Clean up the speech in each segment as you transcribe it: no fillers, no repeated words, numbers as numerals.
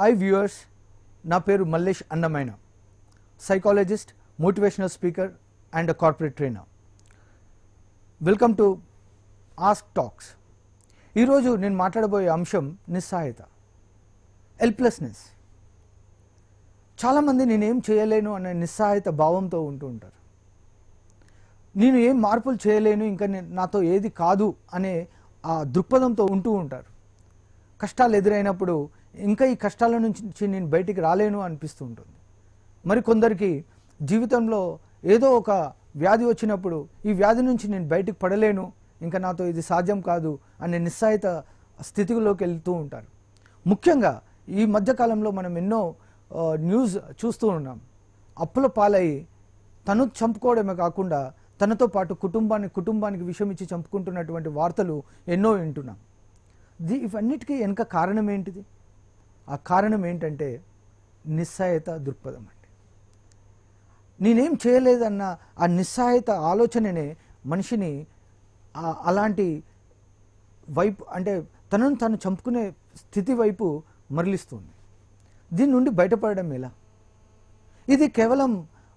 Hi viewers, నా పేరు మల్లేష్ అన్నమైన, psychologist, motivational speaker and corporate trainer. Welcome to ask talks. ఈరోజు నేను మాట్లాడబోయే అంశం నిస్సహాయత, హెల్ప్లెస్నెస్. చాలామంది నేనేం చేయలేను అనే నిస్సహాయత భావంతో ఉంటూ ఉంటారు. నేను ఏం మార్పులు చేయలేను, ఇంకా నాతో ఏది కాదు అనే ఆ దృక్పథంతో ఉంటూ ఉంటారు. కష్టాలు ఎదురైనప్పుడు ఇంకా ఈ కష్టాల నుంచి నేను బయటికి రాలేను అనిపిస్తూ ఉంటుంది. మరి కొందరికి జీవితంలో ఏదో ఒక వ్యాధి వచ్చినప్పుడు ఈ వ్యాధి నుంచి నేను బయటికి పడలేను, ఇంకా నాతో ఇది సాధ్యం కాదు అనే నిస్సహాయత స్థితిలోకి వెళ్తూ ఉంటారు. ముఖ్యంగా ఈ మధ్యకాలంలో మనం ఎన్నో న్యూస్ చూస్తూ ఉన్నాం. అప్పుల పాలయ్యి తను చంపుకోవడమే కాకుండా తనతో పాటు కుటుంబానికి విషం ఇచ్చి చంపుకుంటున్నటువంటి వార్తలు ఎన్నో వింటున్నాం. ఇవన్నిటికీ వెనుక కారణం ఏంటిది? ఆ కారణం ఏంటంటే నిస్సహాయత దృక్పథం అండి. నేనేం చేయలేదన్న ఆ నిస్సహాయత ఆలోచననే మనిషిని అలాంటి వైపు, అంటే తనను తాను చంపుకునే స్థితి వైపు మరలిస్తుంది. దీని నుండి బయటపడడం ఎలా? ఇది కేవలం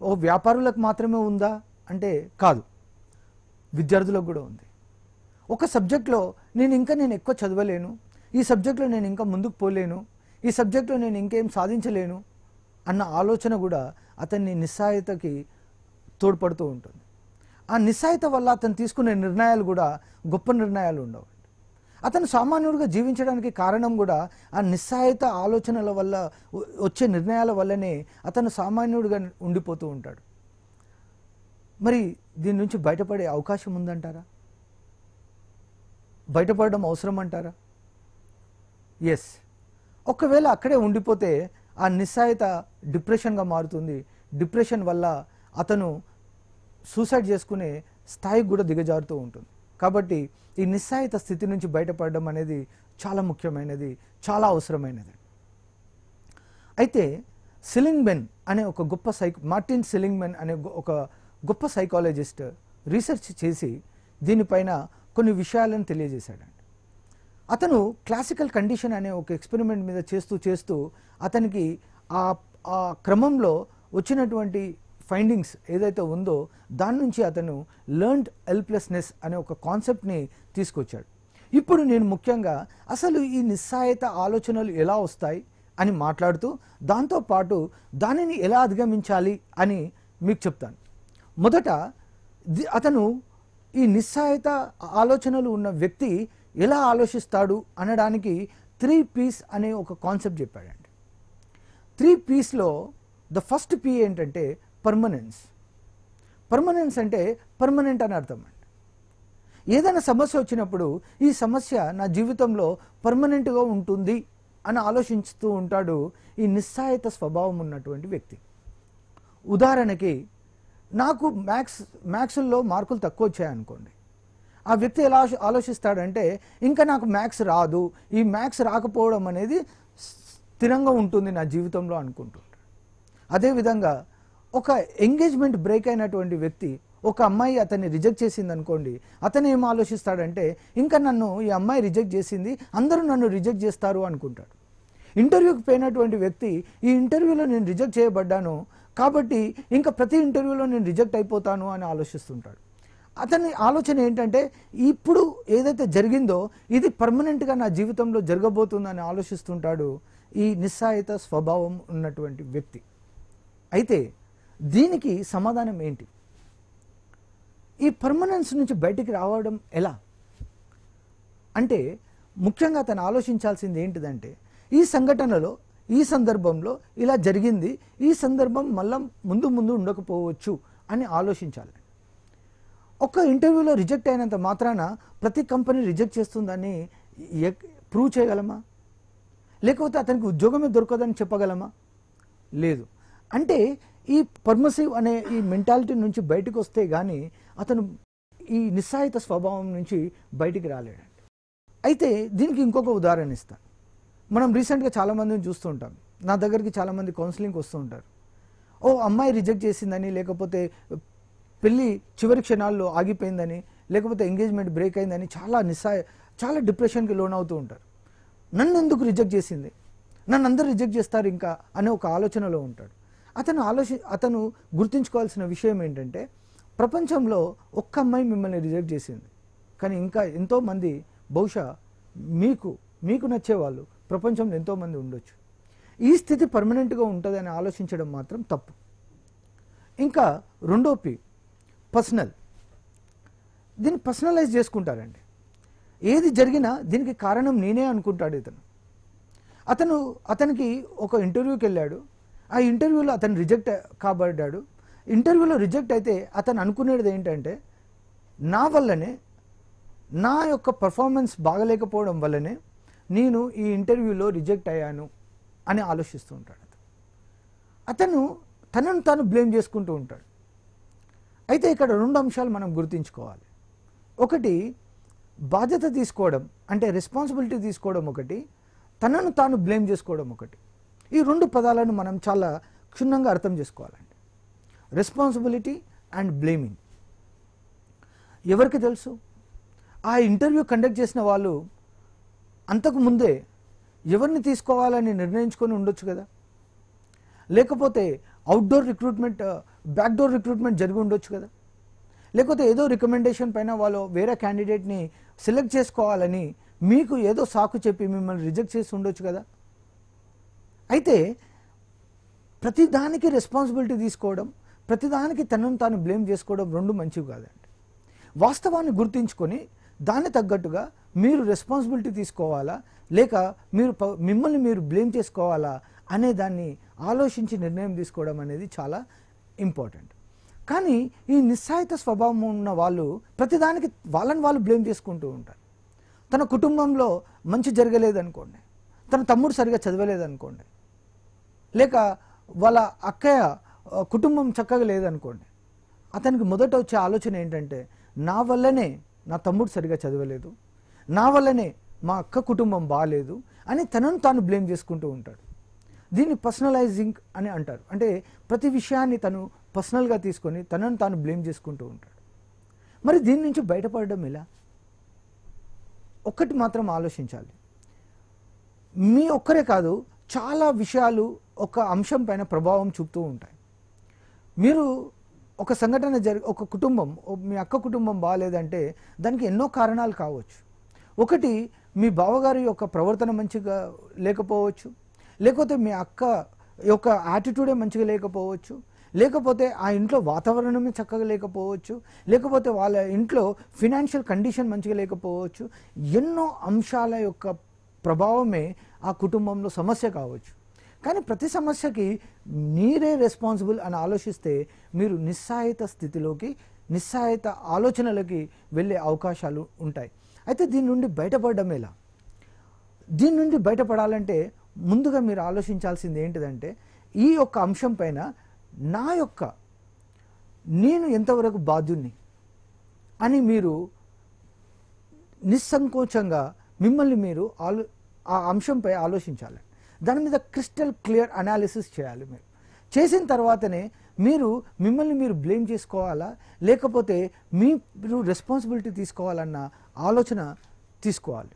ఓ వ్యాపారులకు మాత్రమే ఉందా అంటే కాదు, విద్యార్థులకు కూడా ఉంది. ఒక సబ్జెక్ట్లో నేను ఎక్కువ చదవలేను, ఈ సబ్జెక్ట్లో నేను ఇంకా ముందుకు పోలేను, ఈ సబ్జెక్ట్లో నేను ఇంకేం సాధించలేను అన్న ఆలోచన కూడా అతన్ని నిస్సహాయతకి తోడ్పడుతూ ఉంటుంది. ఆ నిస్సహాయత వల్ల అతను తీసుకునే నిర్ణయాలు కూడా గొప్ప నిర్ణయాలు ఉండవు. అతను సామాన్యుడిగా జీవించడానికి కారణం కూడా ఆ నిస్సహాయత ఆలోచనల వల్ల వచ్చే నిర్ణయాల వల్లనే అతను సామాన్యుడిగా ఉండిపోతూ ఉంటాడు. మరి దీని నుంచి బయటపడే అవకాశం ఉందంటారా? బయటపడడం అవసరం అంటారా? ఎస్. ఒకవేళ అక్కడే ఉండిపోతే ఆ నిస్సహాయత డిప్రెషన్గా మారుతుంది. డిప్రెషన్ వల్ల అతను సూసైడ్ చేసుకునే స్థాయికి కూడా దిగజారుతూ ఉంటుంది. కాబట్టి ఈ నిస్సహాయత స్థితి నుంచి బయటపడడం అనేది చాలా ముఖ్యమైనది, చాలా అవసరమైనది. అయితే సెలిగ్మెన్ అనే ఒక గొప్ప మార్టిన్ సెలిగ్మెన్ అనే ఒక గొప్ప సైకాలజిస్ట్ రీసెర్చ్ చేసి దీనిపైన కొన్ని విషయాలను తెలియజేశాడండి. అతను క్లాసికల్ కండిషన్ అనే ఒక ఎక్స్పెరిమెంట్ మీద చేస్తూ అతనికి ఆ క్రమంలో వచ్చినటువంటి ఫైండింగ్స్ ఏదైతే ఉందో దాని నుంచి అతను లెర్న్డ్ హెల్ప్లెస్నెస్ అనే ఒక కాన్సెప్ట్ని తీసుకొచ్చాడు. ఇప్పుడు నేను ముఖ్యంగా అసలు ఈ నిస్సహాయత ఆలోచనలు ఎలా వస్తాయి అని మాట్లాడుతూ దాంతోపాటు దానిని ఎలా అధిగమించాలి అని మీకు చెప్తాను. మొదట అతను ఈ నిస్సహాయత ఆలోచనలు ఉన్న వ్యక్తి ఎలా ఆలోచిస్తాడు అనడానికి 3 P's అనే ఒక కాన్సెప్ట్ చెప్పాడండి. 3 P'sలో ద ఫస్ట్ పీ ఏంటంటే పర్మనెన్స్. పర్మనెన్స్ అంటే పర్మనెంట్ అని అర్థం అండి. ఏదైనా సమస్య వచ్చినప్పుడు ఈ సమస్య నా జీవితంలో పర్మనెంట్గా ఉంటుంది అని ఆలోచిస్తూ ఉంటాడు ఈ నిస్సహాయత స్వభావం ఉన్నటువంటి వ్యక్తి. ఉదాహరణకి నాకు మ్యాథ్స్లో మార్కులు తక్కువ వచ్చాయనుకోండి, ఆ వ్యక్తి ఎలా ఆలోచిస్తాడంటే ఇంకా నాకు మ్యాథ్స్ రాదు, ఈ మ్యాథ్స్ రాకపోవడం అనేది స్థిరంగా ఉంటుంది నా జీవితంలో అనుకుంటుంటాడు. అదేవిధంగా ఒక ఎంగేజ్మెంట్ బ్రేక్ అయినటువంటి వ్యక్తి, ఒక అమ్మాయి అతన్ని రిజెక్ట్ చేసింది అనుకోండి, అతను ఏం ఆలోచిస్తాడంటే ఇంకా నన్ను ఈ అమ్మాయి రిజెక్ట్ చేసింది, అందరూ నన్ను రిజెక్ట్ చేస్తారు అనుకుంటాడు. ఇంటర్వ్యూకి పోయినటువంటి వ్యక్తి ఈ ఇంటర్వ్యూలో నేను రిజెక్ట్ చేయబడ్డాను కాబట్టి ఇంకా ప్రతి ఇంటర్వ్యూలో నేను రిజెక్ట్ అయిపోతాను అని ఆలోచిస్తుంటాడు. అతని ఆలోచన ఏంటంటే ఇప్పుడు ఏదైతే జరిగిందో ఇది పర్మనెంట్గా నా జీవితంలో జరగబోతుందని ఆలోచిస్తుంటాడు ఈ నిస్సహాయత స్వభావం ఉన్నటువంటి వ్యక్తి. అయితే దీనికి సమాధానం ఏంటి? ఈ పర్మనెన్స్ నుంచి బయటికి రావడం ఎలా అంటే ముఖ్యంగా అతను ఆలోచించాల్సింది ఏంటిదంటే ఈ సంఘటనలో ఈ సందర్భంలో ఇలా జరిగింది, ఈ సందర్భం మళ్ళా ముందు ఉండకపోవచ్చు అని ఆలోచించాలి. ఒక ఇంటర్వ్యూలో రిజెక్ట్ అయినంత మాత్రాన ప్రతి కంపెనీ రిజెక్ట్ చేస్తుందని ప్రూవ్ చేయగలమా? లేకపోతే అతనికి ఉద్యోగమే దొరకదని చెప్పగలమా? లేదు. అంటే ఈ పర్మిసివ్ అనే ఈ మెంటాలిటీ నుంచి బయటకు వస్తే కానీ అతను ఈ నిస్సహాయత స్వభావం నుంచి బయటికి రాలేడండి. అయితే దీనికి ఇంకొక ఉదాహరణ ఇస్తాను. మనం రీసెంట్గా చాలామందిని చూస్తూ ఉంటాం. నా దగ్గరికి చాలామంది కౌన్సిలింగ్కి వస్తూ ఉంటారు. ఓ అమ్మాయి రిజెక్ట్ చేసిందని, లేకపోతే పెళ్ళి చివరి క్షణాల్లో ఆగిపోయిందని, లేకపోతే ఎంగేజ్మెంట్ బ్రేక్ అయిందని చాలా డిప్రెషన్కి లోన్ అవుతూ ఉంటారు. నన్ను ఎందుకు రిజెక్ట్ చేసింది, నన్ను అందరూ రిజెక్ట్ చేస్తారు ఇంకా అనే ఒక ఆలోచనలో ఉంటాడు. అతను గుర్తుంచుకోవాల్సిన విషయం ఏంటంటే, ప్రపంచంలో ఒక్క అమ్మాయి మిమ్మల్ని రిజెక్ట్ చేసింది, కానీ ఇంకా ఎంతోమంది బహుశా మీకు నచ్చేవాళ్ళు ప్రపంచంలో ఎంతోమంది ఉండొచ్చు. ఈ స్థితి పర్మనెంట్గా ఉంటుందని ఆలోచించడం మాత్రం తప్పు. ఇంకా రెండో పి పర్సనల్. దీన్ని పర్సనలైజ్ చేసుకుంటారండి. ఏది జరిగినా దీనికి కారణం నేనే అనుకుంటాడు అతనికి ఒక ఇంటర్వ్యూకి వెళ్ళాడు. ఆ ఇంటర్వ్యూలో అతను రిజెక్ట్ కాబడ్డాడు. ఇంటర్వ్యూలో రిజెక్ట్ అయితే అతను అనుకునేది ఏంటంటే, నా వల్లనే, నా యొక్క పర్ఫార్మెన్స్ బాగలేకపోవడం వల్లనే నేను ఈ ఇంటర్వ్యూలో రిజెక్ట్ అయ్యాను అని ఆలోచిస్తూ ఉంటాడు. అతను తనను తాను బ్లేమ్ చేసుకుంటూ ఉంటాడు. అయితే ఇక్కడ రెండు అంశాలు మనం గుర్తుంచుకోవాలి. ఒకటి బాధ్యత తీసుకోవడం, అంటే రెస్పాన్సిబిలిటీ తీసుకోవడం ఒకటి, తనను తాను బ్లేమ్ చేసుకోవడం ఒకటి. ఈ రెండు పదాలను మనం చాలా క్షుణ్ణంగా అర్థం చేసుకోవాలండి. Responsibility and blaming. ఎవరికి తెలుసు? ఆ ఇంటర్వ్యూ కండక్ట్ చేసిన వాళ్ళు అంతకు ముందే ఎవరిని తీసుకోవాలని నిర్ణయించుకొని ఉండొచ్చు కదా. లేకపోతే అవుట్డోర్ రిక్రూట్మెంట్, బ్యాక్డోర్ రిక్రూట్మెంట్ జరిగి ఉండొచ్చు కదా. లేకపోతే ఏదో రికమెండేషన్ పైన వాళ్ళు వేరే క్యాండిడేట్ని సెలెక్ట్ చేసుకోవాలని మీకు ఏదో సాకు చెప్పి మిమ్మల్ని రిజెక్ట్ చేసి ఉండొచ్చు కదా. అయితే ప్రతిదానికి రెస్పాన్సిబిలిటీ తీసుకోవడం, ప్రతిదానికి తనను తాను బ్లేమ్ చేసుకోవడం రెండు మంచివి కాదండి. వాస్తవాన్ని గుర్తించుకొని దాన్ని తగ్గట్టుగా మీరు రెస్పాన్సిబిలిటీ తీసుకోవాలా, లేక మిమ్మల్ని మీరు బ్లేమ్ చేసుకోవాలా అనే దాన్ని ఆలోచించి నిర్ణయం తీసుకోవడం అనేది చాలా ఇంపార్టెంట్. కానీ ఈ నిస్సహాయత స్వభావం ఉన్న వాళ్ళు ప్రతిదానికి వాళ్ళని వాళ్ళు బ్లేమ్ చేసుకుంటూ ఉంటారు. తన కుటుంబంలో మంచి జరగలేదనుకోండి, తన తమ్ముడు సరిగా చదవలేదనుకోండి, లేక వాళ్ళ అక్కయ్య కుటుంబం చక్కగా లేదనుకోండి, అతనికి మొదట వచ్చే ఆలోచన ఏంటంటే, నా వల్లనే నా తమ్ముడు సరిగా చదవలేదు, నా వల్లనే మా అక్క కుటుంబం బాగాలేదు అని తనను తాను బ్లేమ్ చేసుకుంటూ ఉంటాడు. దీన్ని పర్సనలైజింగ్ అని అంటారు. అంటే ప్రతి విషయాన్ని తను పర్సనల్గా తీసుకొని తనను తాను బ్లేమ్ చేసుకుంటూ ఉంటాడు. మరి దీని నుంచి బయటపడడం ఎలా? ఒక్కటి మాత్రం ఆలోచించాలి. మీ ఒక్కరే కాదు, చాలా విషయాలు ఒక అంశం పైన ప్రభావం చూపుతూ ఉంటాయి. మీరు ఒక సంఘటన ఒక కుటుంబం, మీ అక్క కుటుంబం బాగాలేదంటే దానికి ఎన్నో కారణాలు కావచ్చు. ఒకటి, మీ బావగారి యొక్క ప్రవర్తన మంచిగా లేకపోవచ్చు, లేకపోతే మీ అక్క యొక్క యాటిట్యూడే మంచిగా లేకపోవచ్చు, లేకపోతే ఆ ఇంట్లో వాతావరణమే చక్కగా లేకపోవచ్చు, లేకపోతే వాళ్ళ ఇంట్లో ఫినాన్షియల్ కండిషన్ మంచిగా లేకపోవచ్చు. ఎన్నో అంశాల యొక్క ప్రభావమే ఆ కుటుంబంలో సమస్య కావచ్చు. కానీ ప్రతి సమస్యకి మీరే రెస్పాన్సిబుల్ అని ఆలోచిస్తే మీరు నిస్సహాయత స్థితిలోకి, నిస్సహాయత ఆలోచనలకి వెళ్ళే అవకాశాలు ఉంటాయి. అయితే దీని నుండి బయటపడడం ఎలా? దీని నుండి బయటపడాలంటే ముందుగా మీరు ఆలోచించాల్సింది ఏంటిదంటే, ఈ యొక్క అంశం పైన నేను ఎంతవరకు బాధ్యుణ్ణి అని మీరు నిస్సంకోచంగా మిమ్మల్ని మీరు ఆ అంశంపై ఆలోచించాలి. దాని మీద క్రిస్టల్ క్లియర్ అనాలిసిస్ చేయాలి. మీరు చేసిన తర్వాతనే మిమ్మల్ని మీరు బ్లేమ్ చేసుకోవాలా, లేకపోతే మీరు రెస్పాన్సిబిలిటీ తీసుకోవాలన్న ఆలోచన తీసుకోవాలి.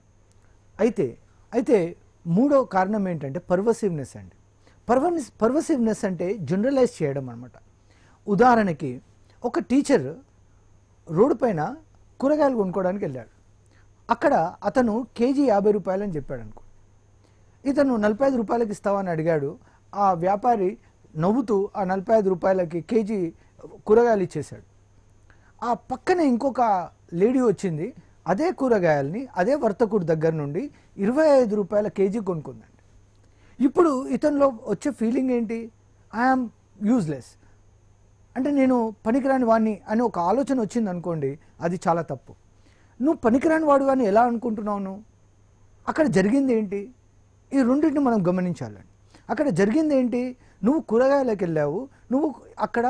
అయితే మూడో కారణం ఏంటంటే పర్వసివ్నెస్ అండి. పర్వసివ్నెస్ అంటే జనరలైజ్ చేయడం అన్నమాట. ఉదాహరణకి ఒక టీచర్ రోడ్డు పైన కూరగాయలు కొనుక్కోవడానికి వెళ్ళాడు. అక్కడ అతను కేజీ 50 రూపాయలు అని చెప్పాడు అనుకో. ఇతను 45 రూపాయలకి ఇస్తావని అడిగాడు. ఆ వ్యాపారి నవ్వుతూ ఆ 45 రూపాయలకి కేజీ కూరగాయలు ఇచ్చేశాడు. ఆ పక్కనే ఇంకొక లేడీ వచ్చింది, అదే కూరగాయల్ని అదే వర్తకుడి దగ్గర నుండి 25 రూపాయల కేజీ కొనుక్కుందండి. ఇప్పుడు ఇతనిలో వచ్చే ఫీలింగ్ ఏంటి? ఐఆమ్ యూజ్లెస్, అంటే నేను పనికిరాని వాడిని అనే ఒక ఆలోచన వచ్చింది అనుకోండి, అది చాలా తప్పు. నువ్వు పనికిరాని వాడు అని ఎలా అనుకుంటున్నావు? అక్కడ జరిగింది ఏంటి? ఈ రెండింటిని మనం గమనించాలండి. అక్కడ జరిగింది ఏంటి? నువ్వు కూరగాయలకు వెళ్ళావు, నువ్వు అక్కడ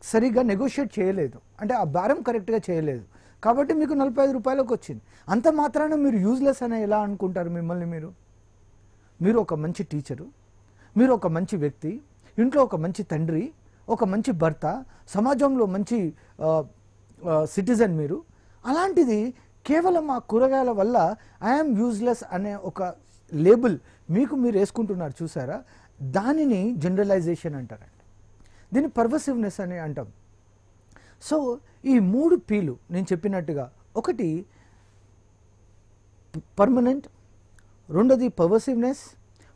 సరిగ్గా నెగోషియేట్ చేయలేదు, అంటే ఆ బేరం కరెక్ట్గా చేయలేదు, కాబట్టి మీకు 45 రూపాయలకు వచ్చింది. అంత మాత్రాన మీరు యూజ్లెస్ అని ఎలా అనుకుంటారు మిమ్మల్ని మీరు? మీరు ఒక మంచి టీచరు, మీరు ఒక మంచి వ్యక్తి, ఇంట్లో ఒక మంచి తండ్రి, ఒక మంచి భర్త, సమాజంలో మంచి సిటిజన్ మీరు. అలాంటిది కేవలం ఆ కూరగాయల వల్ల ఐఎమ్ యూజ్లెస్ అనే ఒక లేబుల్ మీకు మీరు వేసుకుంటున్నారు చూసారా, దానిని జనరలైజేషన్ అంటారండి. దీన్ని పర్వసివ్నెస్ అని అంటాం. సో ఈ 3 పీలు నేను చెప్పినట్టుగా, ఒకటి పర్మనెంట్, రెండోది పర్వసివ్నెస్,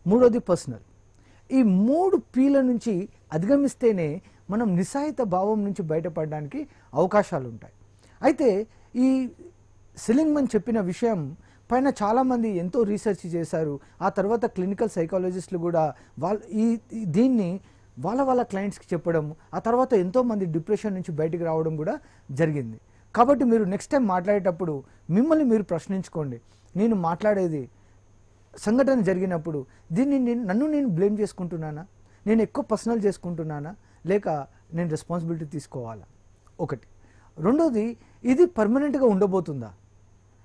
మూడోది పర్సనల్. ఈ 3 పీల నుంచి అధిగమిస్తేనే మనం నిస్సహాయత భావం నుంచి బయటపడడానికి అవకాశాలు ఉంటాయి. అయితే ఈ సెలింగ్మన్ చెప్పిన విషయం పైన చాలామంది ఎంతో రీసెర్చ్ చేశారు. ఆ తర్వాత క్లినికల్ సైకాలజిస్టులు కూడా దీన్ని వాళ్ళ క్లయింట్స్కి చెప్పడం, ఆ తర్వాత ఎంతోమంది డిప్రెషన్ నుంచి బయటికి రావడం కూడా జరిగింది. కాబట్టి మీరు నెక్స్ట్ టైం మాట్లాడేటప్పుడు మిమ్మల్ని మీరు ప్రశ్నించుకోండి, నేను మాట్లాడేది సంఘటన జరిగినప్పుడు దీన్ని నన్ను నేను బ్లేమ్ చేసుకుంటున్నానా, నేను ఎక్కువ పర్సనల్ చేసుకుంటున్నానా, లేక నేను రెస్పాన్సిబిలిటీ తీసుకోవాలా? ఒకటి. రెండోది, ఇది పర్మనెంట్గా ఉండబోతుందా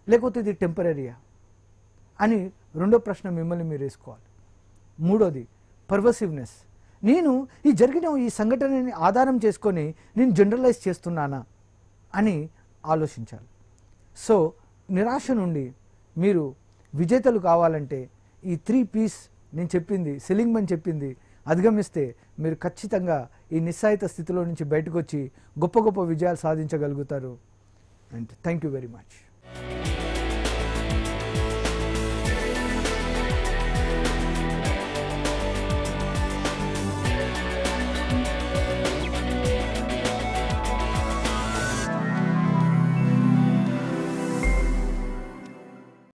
లేకపోతే ఇది టెంపరీయా అని రెండో ప్రశ్న మిమ్మల్ని మీరు వేసుకోవాలి. మూడోది పర్వసివ్నెస్, నేను జరిగిన ఈ సంఘటనని ఆధారం చేసుకొని నేను జనరలైజ్ చేస్తున్నానా అని ఆలోచించాలి. సో నిరాశ నుండి మీరు విజేతలు కావాలంటే ఈ 3 P's నేను చెప్పింది, సెలింగ్మన్ చెప్పింది అధిగమిస్తే మీరు ఖచ్చితంగా ఈ నిస్సహాయత స్థితిలో నుంచి బయటకు వచ్చి గొప్ప గొప్ప విజయాలు సాధించగలుగుతారు. And thank you very much.